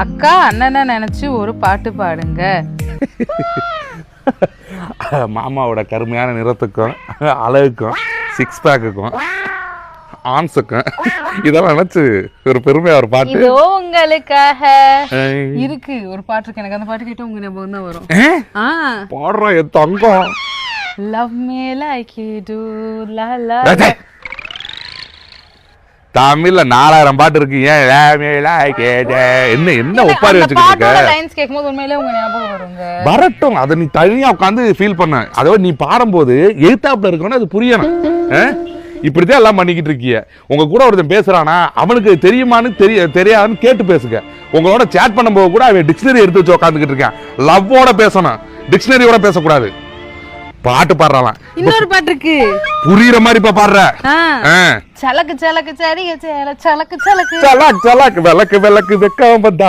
அக்கா அண்ணனை நினைச்சு ஒரு பாட்டு பாடுங்க. மாமாவோட கருமையான நிறத்துக்கும் அழகுக்கும் 6 பேக்குக்கும் ஆன்ஸுக்கும் இதெல்லாம் நினைச்சு ஒரு பெருமையா ஒரு பாட்டு இதோ உங்களுக்காக இருக்கு. ஒரு பாட்டு இருக்கு, எனக்கு அந்த பாட்டு கேட்டா உங்க ஞாபகம் தான் வரும். பாடுறோம் என் தங்கம். Love me like you do la la. தமிழ்ல 4000 பாட்டு இருக்கு. என்ன என்ன ஒப்பாரி வச்சுக்கிட்டு லைன்ஸ் கேக்கும்போது உண்மையிலே உங்க ஞாபகம் வருங்க. வரட்டும், அதை நீ தனியா உட்காந்து ஃபீல் பண்ண. அதாவது நீ பாடும்போது எழுத்தாப்புல இருக்கணும், அது புரியணும். இப்படிதான் எல்லாம் பண்ணிக்கிட்டு இருக்கீங்க. உங்க கூட ஒருத்தன் பேசுறானா அவனுக்கு தெரியுமான்னு தெரியாதுன்னு கேட்டு பேசுங்க. உங்களோட சேட் பண்ணும்போது கூட அவன் டிக்ஷனரி எடுத்து வச்சு உட்காந்துக்கிட்டு இருக்கான். லவ்வோட பேசணும், டிக்ஷனரியோட பேசக்கூடாது. பாட்டு பாடுறான். இன்னொரு பாட்டு இருக்கு, புரியுற மாதிரி இப்ப பாடுற. சலக்கு சலக்கு சரி சலக்கு சலக்கு சலக்கு விளக்கு விளக்கு வெக்கம் வந்தா